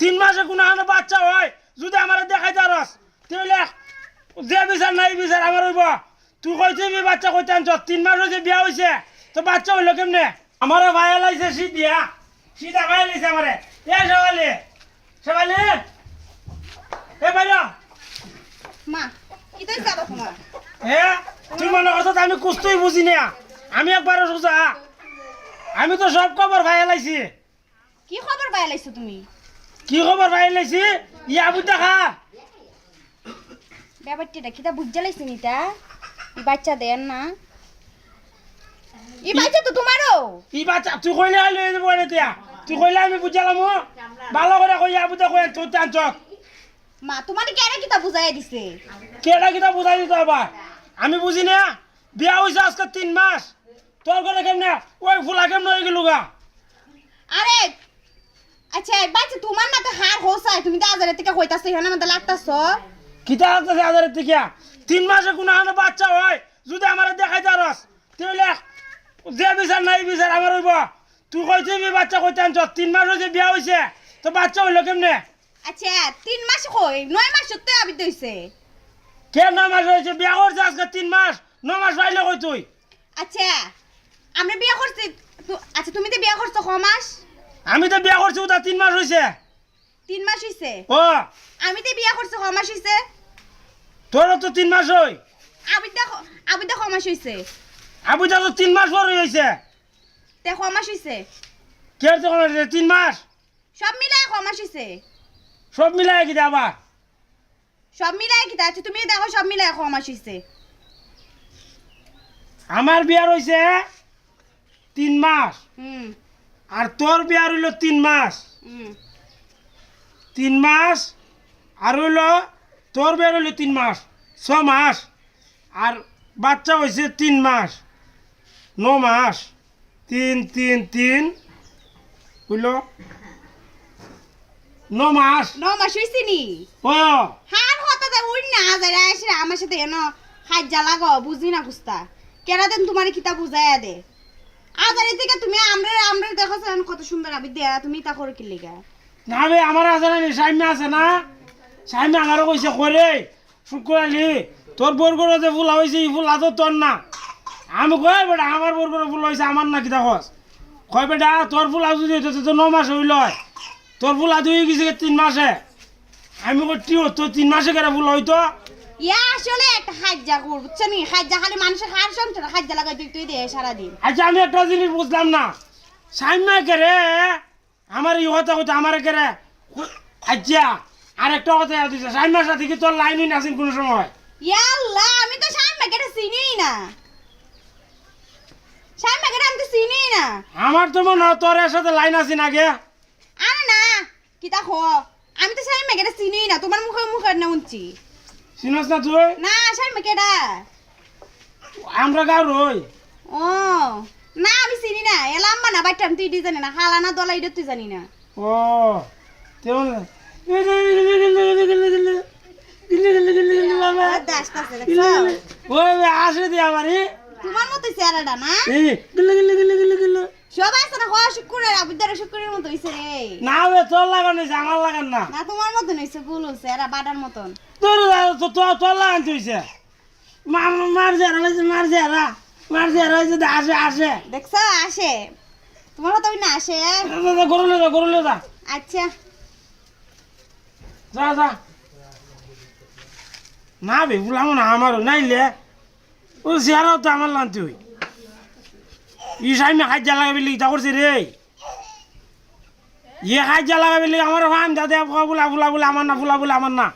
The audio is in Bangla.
3 মাসে কোনো হানো বাচ্চা হয় যদি আমার দেখাই তারস তাহলে যে বিচার নাই বিচার আমার হইব তুই কই তুই বাচ্চা কইতে আনছ 3 মাস হয়েছে বিয়া হয়েছে তো বাচ্চা হইলো কেমনে আমার ভাইয়া লাইছে শীত দিয়া শীতা ভাইয়া লাইছে আমারে এ সবালে সবালে এ ভাইয়া মা কি তুই যাবো তোমার এ তুই মনে করছ আমি কুস্তুই বুঝি না আমি একবারও সোজা আমি তো সব খবর ভাইয়া লাইছি কি খবর পাইলাইছো তুমি কি খবর ভাইয়া লাইছি ইয়া বুঝা খা ব্যাপারটা কিটা বুঝা লাইছি নিতা এই বাচ্চা দেন না এই বাচ্চা তো তোমারও ই বাচ্চা তুই কইলে আইলে এই বলে দিয়া তুই কইলে আমি বুঝালাম ভালো করে কই ইয়া বুঝা কই তুই টানছ মা তোমার কেন কিটা বুঝাই দিছে কেডা কিটা বুঝাই দিত আবার আমি বুঝি না বিয়া হইছে আজকে 3 মাস তোর করে কেমনে ওই ফুলা কেমনে হয়ে গেল গা আরে আচ্ছা এই বাচ্চা তোমার না তো হার হোসাই তুমি তো আজারে থেকে কইতাছ এখানে মত লাগতাছ কিতা আছে আদারের থেকে 3 মাসে কোনো হানো বাচ্চা হয় যদি আমার দেখাই তারস তাহলে যে বিচার নাই বিচার আমার হইব তুই কই তুই বাচ্চা কইতে আনছ 3 মাস হয়েছে বিয়া হয়েছে তো বাচ্চা হইলো কেমনে আচ্ছা 3 মাস কই 9 মাস তো আবি দইছে কে 9 মাস হয়েছে বিয়া করছে আজকে 3 মাস 9 মাস পাইলে কই তুই আচ্ছা আমরা বিয়া করছি আচ্ছা তুমি তো বিয়া করছো ক মাস আমি তো বিয়া করছি ওটা 3 মাস হয়েছে 3 মাস হইছে ও আমি তো বিয়া করছি ক মাস হইছে তোরও তো 3 মাস হই আবি তো ক মাস হইছে আবুটা তো 3 মাস পর হয়েছে তে ক মাস হইছে কে তো 3 মাস সব মিলাই ক মাস হইছে সব মিলাই কি আবার সব মিলাই কি আচ্ছা তুমি দেখো সব মিলাই ক মাস হইছে আমার বিয়ার হয়েছে 3 মাস হুম আর তোর বিয়ার হইল 3 মাস হুম 3 মাস আর হইল তোর বিয়ার হইল 3 মাস 6 মাস আর বাচ্চা হয়েছে 3 মাস 9 মাস 3 3 3 হইল 9 মাস 9 মাস হইছে নি ও হার হতা দে উই না যায় আইছে আমার সাথে এনো হাজ্জা লাগো বুঝি না কুস্তা কেন দেন তোমার কিতা বুঝায়া দে আজারি থেকে তুমি আমরা দেখো কত সুন্দর আবি দেয়া তুমি তা করে কি লিগা না বে আমার আছে না সাইমে আছে না সাইমে আমারও কইছে করে শুক্রালি তোর বরগড় যে ফুলা হয়েছে এই ফুলা তো তোর না আমি কয় বেটা আমার বরগড় ফুল হয়েছে আমার না কিতা কস কয় বেটা তোর ফুলা যদি হইতেছে তো 9 মাস হইল তোর ফুলা দুই গেছে 3 মাসে আমি কই তোর 3 মাসে কেন ফুল হইতো ইয়া আসলে একটা হাজ্জা কর বুঝছ নি হাজ্জা খালি মানুষের হার সংসার হাজ্জা লাগাই তুই দে সারা দিন আচ্ছা আমি একটা জিনিস বুঝলাম না সাইমা কেরে আমার ই হতে হতে আমার কেরে আচ্ছা আর একটা কথা দিছে সাইমার সাথে কি তোর লাইনই নাছিন কোনো সময় ইয়া আল্লাহ আমি তো শাইমা কেটে চিনিই না শাইমা কেটে আমি তো চিনিই না আমার তো মনে হয় তোর এর সাথে লাইন আছিন আগে আরে না কিতা খো আমি তো শাইমা কেটে চিনিই না তোমার মুখে মুখে না উনছি চিনস না তুই না শাইমা কেডা আমরা গাঁর রই ও না আমি চিনি না এলাম না বাইটা তুই দি জানি না হালা না দলাই তুই জানি না ও তেমন দাসতাছে দেখছো ওই আসে দি আমারে তোমার মতো চেহারাটা না এই গিলে গিলে গিলে গিলে গিলে সবাই আছে না হওয়া শুক্রের আবিদারে শুক্রের মতো হইছে রে না বে তোর লাগান হইছে আমার লাগান না না তোমার মতন হইছে গুল হইছে এরা বাটার মতন তোর তোর লাগান হইছে মার যারা হইছে আসে আসে দেখছো আসে তোমার মতো না আসে গরুলে যা আচ্ছা যা যা না বে বুলাম না আমারও নাইলে ও চেহারাও তো আমার লানতে হই ই সাইমে খাইজা লাগাবি লিখা করছে রে ইয়ে খাইজা লাগাবি লিখে আমার ফান দাদা ফুলা ফুলা বলে আমার না ফুলা বলে আমার না